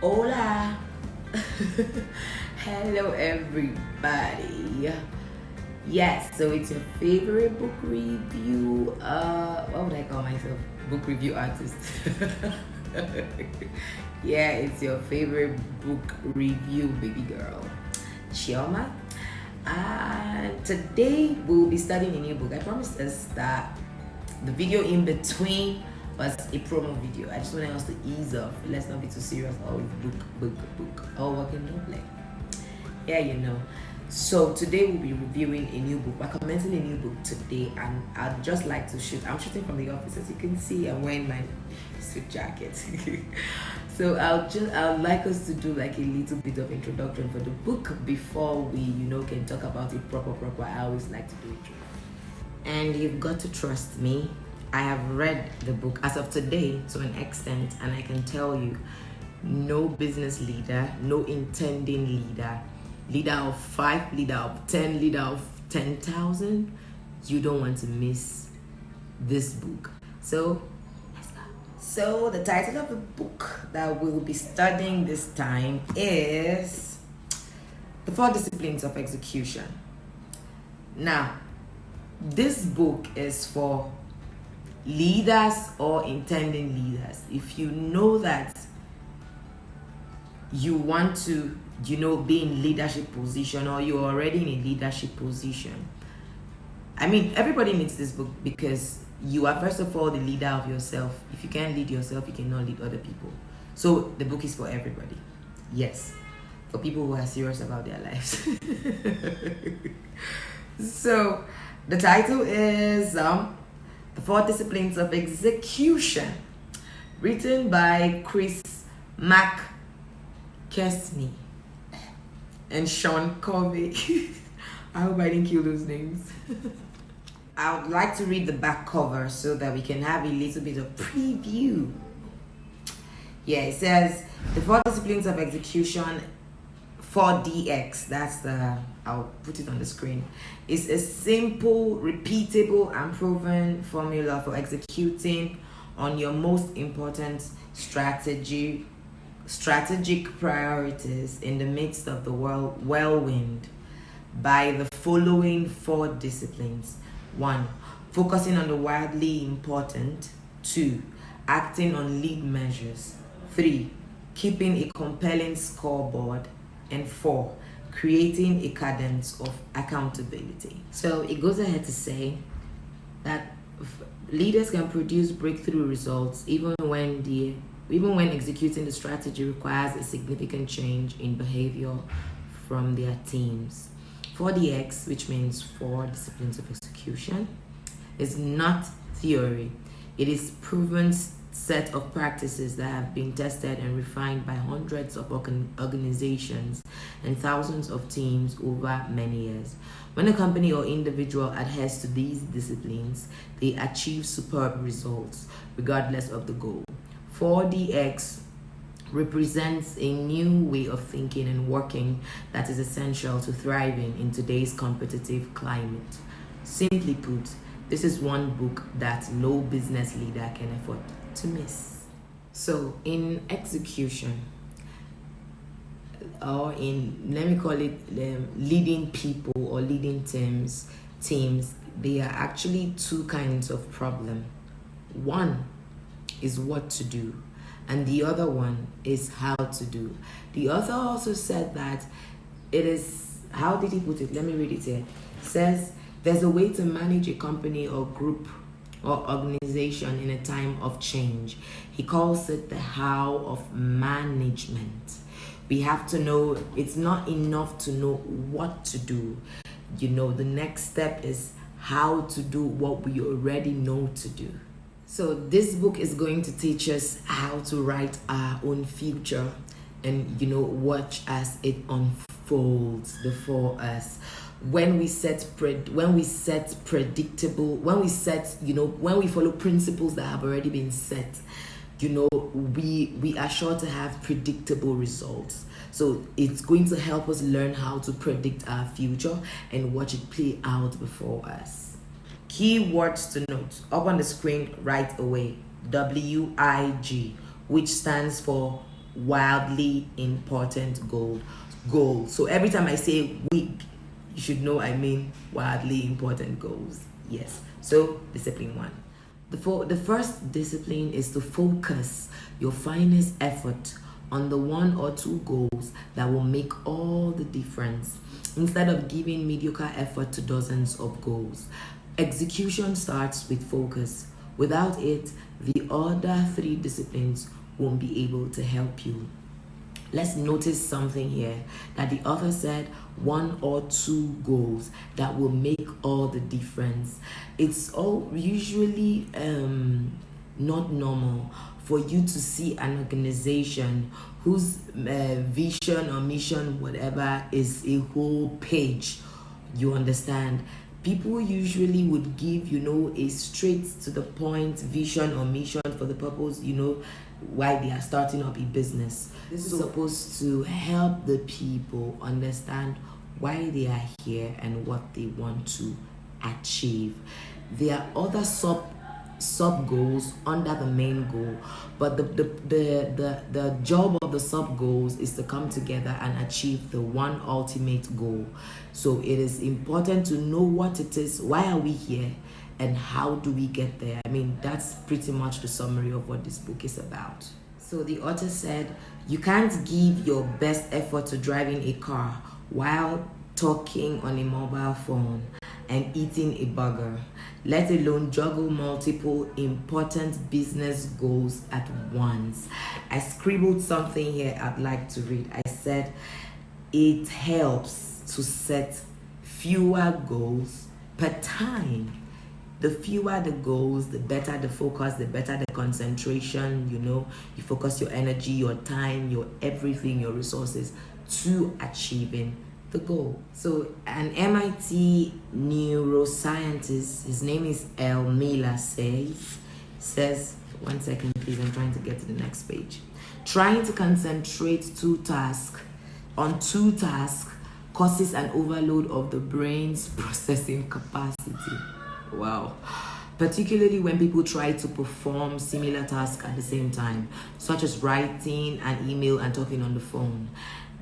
Hola. Hello everybody. Yes, so it's your favorite book review, what would I call myself? Book review artist. Yeah, it's your favorite book review baby girl, Chioma. And today we'll be studying a new book. I promised us that the video in between was a promo video. I just want us to ease off. Let's not be too serious. Oh, book. Oh, working no play. Yeah, you know. So today we'll be reviewing a new book. We're commenting a new book today, and I'd just like to shoot. I'm shooting from the office, as you can see. I'm wearing my suit jacket. So I'd like us to do like a little bit of introduction for the book before we, can talk about it proper. I always like to do it. And you've got to trust me. I have read the book as of today to an extent, and I can tell you, no business leader, no intending leader of 5, leader of 10, leader of 10,000, you don't want to miss this book. So let's go. So the title of the book that we'll be studying this time is The 4 Disciplines of Execution. Now, this book is for leaders or intending leaders. If you know that you want to, be in leadership position, or you're already in a leadership position. I mean, everybody needs this book because you are first of all the leader of yourself. If you can't lead yourself, you cannot lead other people. So the book is for everybody. Yes, for people who are serious about their lives. So the title is The 4 Disciplines of Execution, written by Chris McKesney and Sean Covey. I hope I didn't kill those names. I would like to read the back cover so that we can have a little bit of preview. Yeah, it says The 4 Disciplines of Execution, 4DX. I'll put it on the screen. It's a simple, repeatable, and proven formula for executing on your most important strategic priorities in the midst of the whirlwind by the following 4 disciplines. 1. Focusing on the wildly important. 2. Acting on lead measures. 3. Keeping a compelling scoreboard. And 4. Creating a cadence of accountability. So it goes ahead to say that leaders can produce breakthrough results even when executing the strategy requires a significant change in behavior from their teams. 4DX, which means 4 disciplines of execution, is not theory. It is proven set of practices that have been tested and refined by hundreds of organizations and thousands of teams over many years. When a company or individual adheres to these disciplines, they achieve superb results regardless of the goal. 4DX represents a new way of thinking and working that is essential to thriving in today's competitive climate. Simply put, this is one book that no business leader can afford to miss. So in execution, or let me call it leading people or leading teams, there are actually 2 kinds of problem. One is what to do, and the other one is how to do. The author also said that it is, how did he put it? Let me read it here. It says, there's a way to manage a company or group or organization in a time of change. He calls it the how of management. We have to know, it's not enough to know what to do. The next step is how to do what we already know to do. So this book is going to teach us how to write our own future and, watch as it unfolds before us. When we follow principles that have already been set, we are sure to have predictable results. So it's going to help us learn how to predict our future and watch it play out before us. Key words to note up on the screen right away: WIG, which stands for wildly important goals. So every time I say WIG, you should know I mean wildly important goals. Yes. So discipline 1. The first discipline is to focus your finest effort on the 1 or 2 goals that will make all the difference, instead of giving mediocre effort to dozens of goals. Execution starts with focus. Without it, the other 3 disciplines won't be able to help you. Let's notice something here, that the author said 1 or 2 goals that will make all the difference. It's all usually not normal for you to see an organization whose vision or mission, whatever, is a whole page. You understand? People usually would give, a straight to the point vision or mission for the purpose, why they are starting up a business. This is supposed to help the people understand why they are here and what they want to achieve. There are other sub goals under the main goal, but the job of the sub goals is to come together and achieve the one ultimate goal. So it is important to know what it is, why are we here, and how do we get there. I mean, that's pretty much the summary of what this book is about. So the author said, you can't give your best effort to driving a car while talking on a mobile phone and eating a burger, let alone juggle multiple important business goals at once. I scribbled something here I'd like to read. I said, it helps to set fewer goals per time. The fewer the goals, the better the focus, the better the concentration. You focus your energy, your time, your everything, your resources to achieving the goal. So an MIT neuroscientist, his name is El Miller, says, one second please, I'm trying to get to the next page. Trying to concentrate on two tasks causes an overload of the brain's processing capacity. Wow. Particularly when people try to perform similar tasks at the same time, such as writing an email and talking on the phone.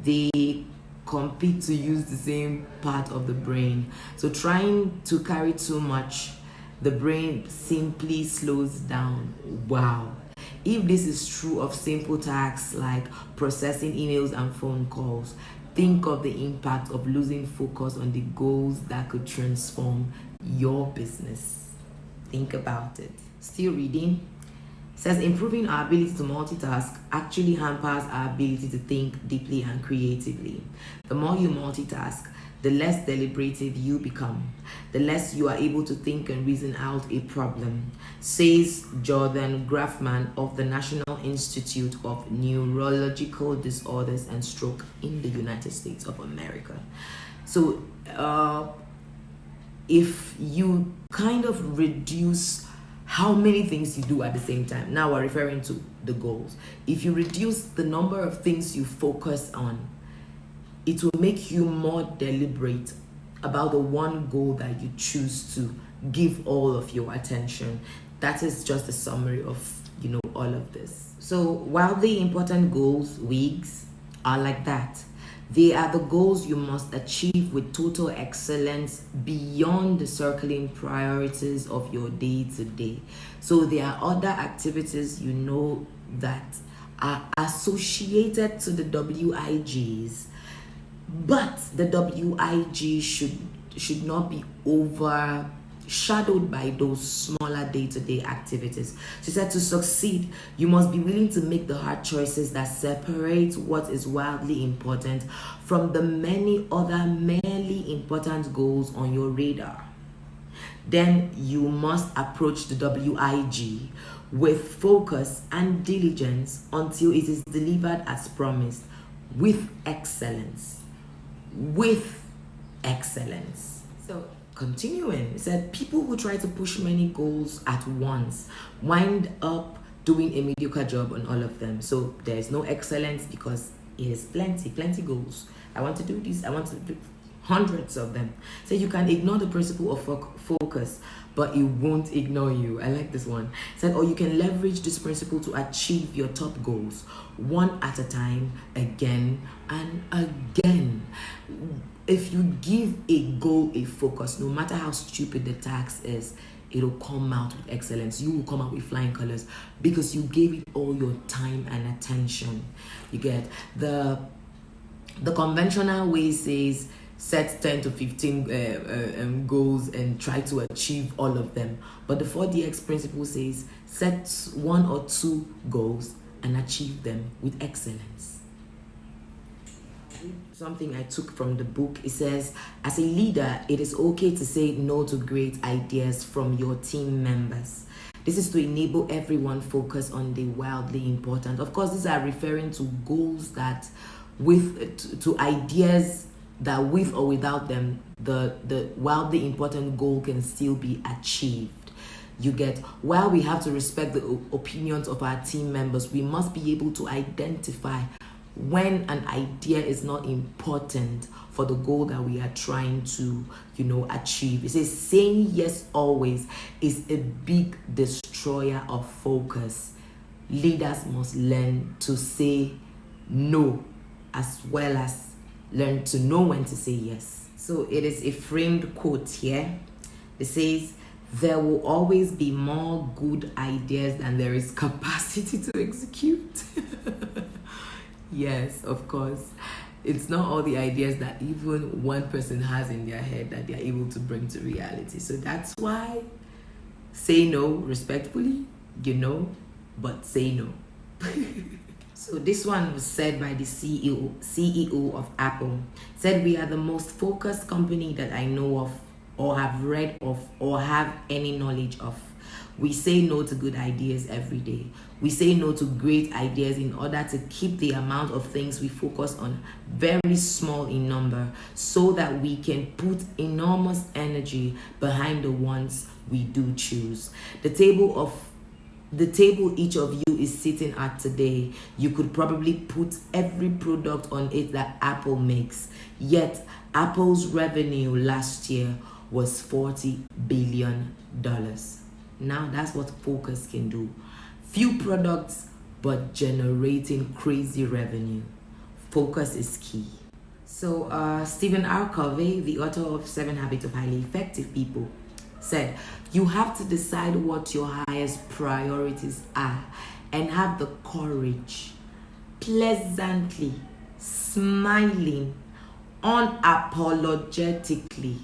They compete to use the same part of the brain. So trying to carry too much, the brain simply slows down. Wow. If this is true of simple tasks like processing emails and phone calls, think of the impact of losing focus on the goals that could transform your business. Think about it. Still reading. Says improving our ability to multitask actually hampers our ability to think deeply and creatively. The more you multitask, the less deliberative you become, the less you are able to think and reason out a problem, says Jordan Grafman of the National Institute of Neurological Disorders and Stroke in the United States of America. So if you kind of reduce how many things you do at the same time, now we're referring to the goals. If you reduce the number of things you focus on, it will make you more deliberate about the one goal that you choose to give all of your attention. That is just a summary of, all of this. So wildly important goals, WIGs, are like that. They are the goals you must achieve with total excellence beyond the circling priorities of your day-to-day. So there are other activities that are associated to the WIGs, but the WIG should not be overshadowed by those smaller day-to-day activities. She said to succeed, you must be willing to make the hard choices that separate what is wildly important from the many other merely important goals on your radar. Then you must approach the WIG with focus and diligence until it is delivered as promised, with excellence. So continuing, it said people who try to push many goals at once wind up doing a mediocre job on all of them. So there is no excellence because it is plenty goals. I want to do this, I want to do. hundreds of them. So you can ignore the principle of focus, but it won't ignore you. I like this one. Said, or you can leverage this principle to achieve your top goals one at a time, again and again. If you give a goal a focus, no matter how stupid the task is, it'll come out with excellence. You will come out with flying colors because you gave it all your time and attention. You get the conventional way says set 10 to 15 goals and try to achieve all of them. But the 4DX principle says set 1 or 2 goals and achieve them with excellence. Something I took from the book, it says, as a leader, it is okay to say no to great ideas from your team members. This is to enable everyone focus on the wildly important. Of course, these are referring to goals that to ideas that with or without them, the wildly important goal can still be achieved. You get, while we have to respect the opinions of our team members, we must be able to identify when an idea is not important for the goal that we are trying to, achieve. It says saying yes always is a big destroyer of focus. Leaders must learn to say no as well as learn to know when to say yes. So it is a framed quote here. It says, there will always be more good ideas than there is capacity to execute. Yes, of course. It's not all the ideas that even one person has in their head that they're able to bring to reality. So that's why say no respectfully, but say no. So this one was said by the CEO of Apple. Said, we are the most focused company that I know of, or have read of, or have any knowledge of. We say no to good ideas every day. We say no to great ideas in order to keep the amount of things we focus on very small in number, so that we can put enormous energy behind the ones we do choose. The table each of you is sitting at today, you could probably put every product on it that Apple makes. Yet Apple's revenue last year was $40 billion. Now that's what focus can do. Few products, but generating crazy revenue. Focus is key. So Stephen R. Covey, the author of 7 Habits of Highly Effective People, said, you have to decide what your highest priorities are and have the courage, pleasantly, smiling, unapologetically,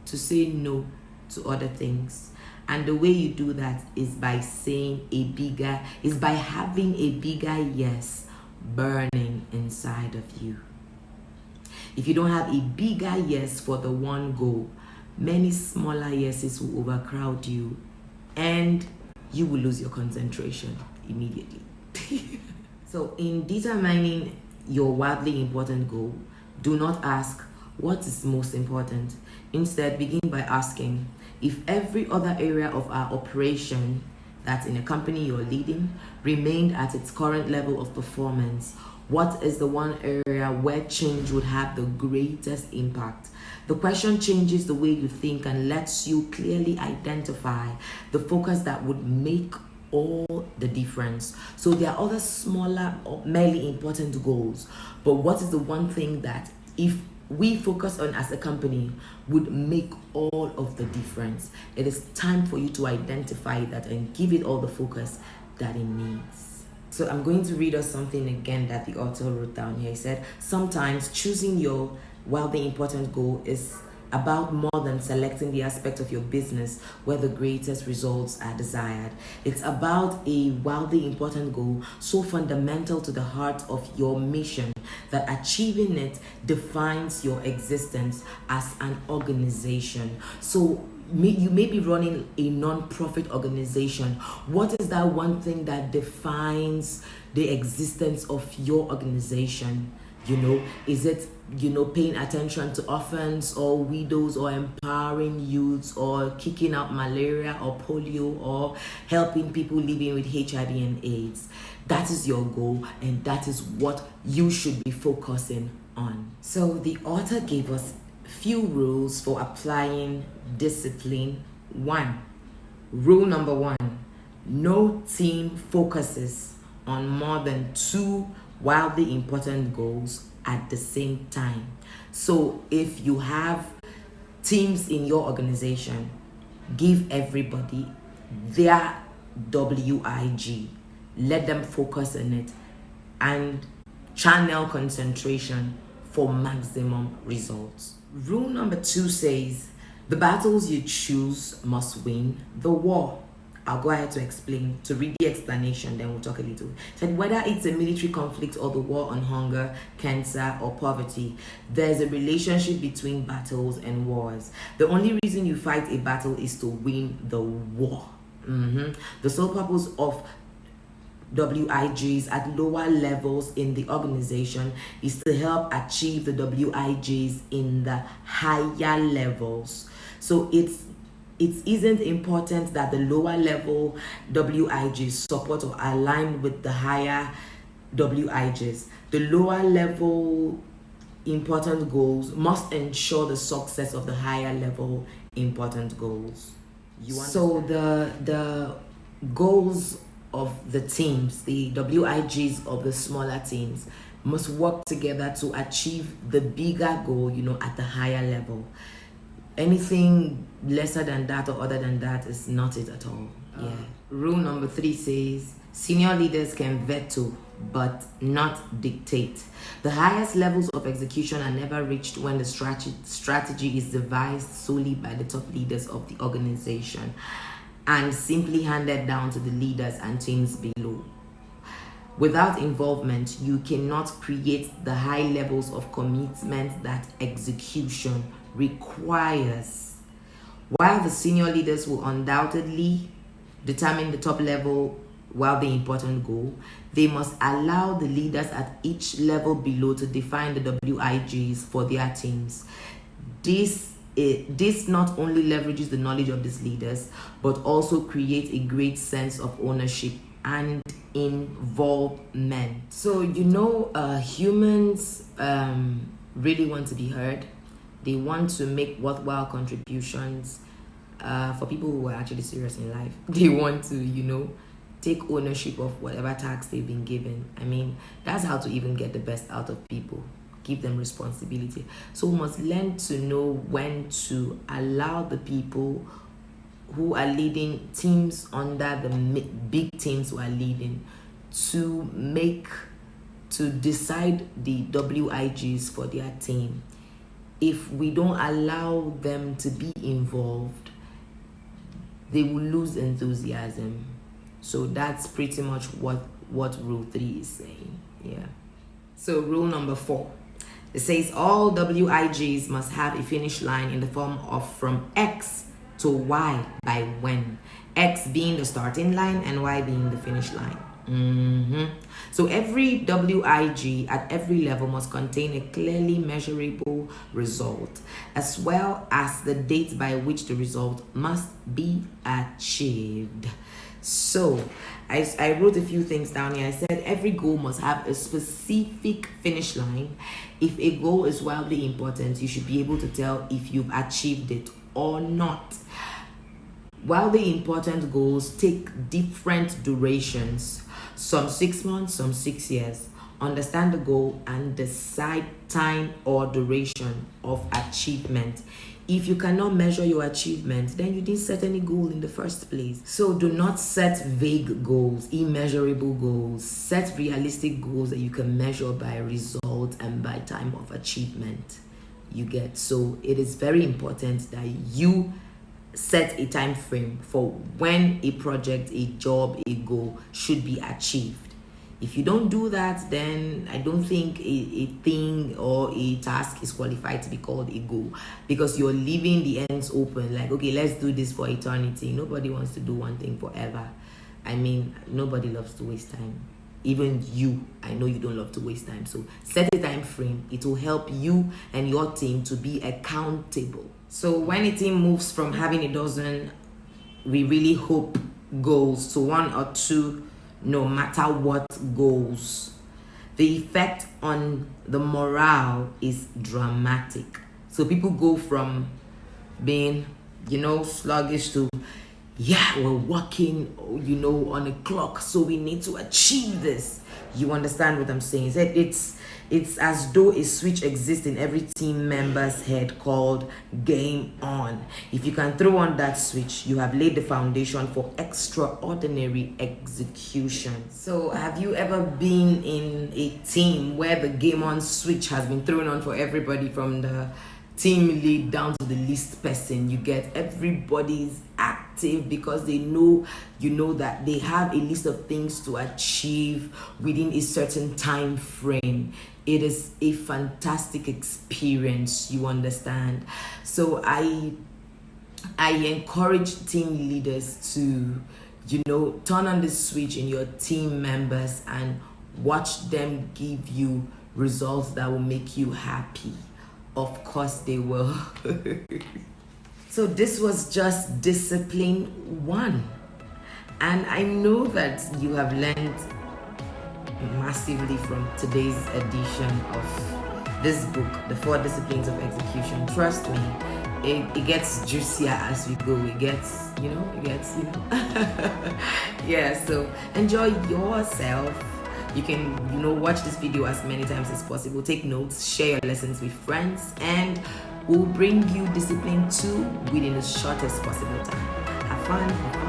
to say no to other things. And the way you do that is by having a bigger yes burning inside of you. If you don't have a bigger yes for the one goal, many smaller yeses will overcrowd you and you will lose your concentration immediately. So in determining your wildly important goal, do not ask what is most important. Instead, begin by asking, if every other area of our operation that's in a company you're leading remained at its current level of performance, what is the one area where change would have the greatest impact? The question changes the way you think and lets you clearly identify the focus that would make all the difference. So there are other smaller or merely important goals, but what is the one thing that if we focus on as a company would make all of the difference? It is time for you to identify that and give it all the focus that it needs. So I'm going to read us something again that the author wrote down here. He said, sometimes choosing your wildly important goal is about more than selecting the aspect of your business where the greatest results are desired. It's about a wildly important goal so fundamental to the heart of your mission that achieving it defines your existence as an organization. So you may be running a non-profit organization. What is that one thing that defines the existence of your organization? Is it, paying attention to orphans or widows or empowering youths or kicking out malaria or polio or helping people living with HIV and AIDS? That is your goal, and that is what you should be focusing on. So the author gave us few rules for applying discipline. Rule number 1, no team focuses on more than 2 wildly important goals at the same time. So if you have teams in your organization, give everybody their WIG, let them focus on it and channel concentration for maximum results. Rule number 2 says the battles you choose must win the war. I'll go ahead to explain, to read the explanation, then we'll talk a little. It said whether it's a military conflict or the war on hunger, cancer, or poverty, there's a relationship between battles and wars. The only reason you fight a battle is to win the war. The sole purpose of WIGs at lower levels in the organization is to help achieve the WIGs in the higher levels. So it isn't important that the lower level WIGs support or align with the higher WIGs. The lower level important goals must ensure the success of the higher level important goals. So the goals of the teams, the WIGs of the smaller teams, must work together to achieve the bigger goal, at the higher level. Anything lesser than that or other than that is not it at all. Rule number 3 says senior leaders can veto but not dictate. The highest levels of execution are never reached when the strategy is devised solely by the top leaders of the organization and simply handed down to the leaders and teams below. Without involvement, you cannot create the high levels of commitment that execution requires. While the senior leaders will undoubtedly determine the top level while the important goal, they must allow the leaders at each level below to define the WIGs for their teams. This not only leverages the knowledge of these leaders, but also creates a great sense of ownership and involvement. So humans really want to be heard. They want to make worthwhile contributions for people who are actually serious in life. They want to take ownership of whatever task they've been given. I mean, that's how to even get the best out of people. Give them responsibility. So we must learn to know when to allow the people who are leading teams under the big teams who are leading to decide the WIGs for their team. If we don't allow them to be involved, they will lose enthusiasm. So that's pretty much what rule 3 is saying. So rule number 4, it says all WIGs must have a finish line in the form of from X to Y by when. X being the starting line and Y being the finish line. So every WIG at every level must contain a clearly measurable result, as well as the date by which the result must be achieved. So I wrote a few things down here. I said every goal must have a specific finish line. If a goal is wildly important, you should be able to tell if you've achieved it or not. Wildly important goals take different durations, some 6 months, some 6 years. Understand the goal and decide time or duration of achievement. If you cannot measure your achievement, then you didn't set any goal in the first place. So do not set vague goals, immeasurable goals. Set realistic goals that you can measure by result and by time of achievement. You get? So it is very important that you set a time frame for when a project, a job, a goal should be achieved. If you don't do that, then I don't think a thing or a task is qualified to be called a goal, because you're leaving the ends open. Like, okay, let's do this for eternity. Nobody wants to do one thing forever. I mean, nobody loves to waste time. Even you, I know you don't love to waste time. So set a time frame. It will help you and your team to be accountable. So when a team moves from having a dozen, we really hope, goals to 1 or 2, no matter what goals, the effect on the morale is dramatic. So people go from being, sluggish to, yeah, we're working, on a clock, so we need to achieve this. You understand what I'm saying? It's as though a switch exists in every team member's head called game on. If you can throw on that switch, you have laid the foundation for extraordinary execution. So have you ever been in a team where the game on switch has been thrown on for everybody, from the team lead down to the least person? You get everybody's active because they know, that they have a list of things to achieve within a certain time frame. It is a fantastic experience, you understand? So I encourage team leaders to, turn on the switch in your team members and watch them give you results that will make you happy. Of course they will. So this was just discipline 1. And I know that you have learned massively from today's edition of this book, The 4 Disciplines of Execution. Trust me, it gets juicier as we go. It gets. Yeah, so enjoy yourself. You can, watch this video as many times as possible. Take notes, share your lessons with friends, and we'll bring you discipline 2 within the shortest possible time. Have fun.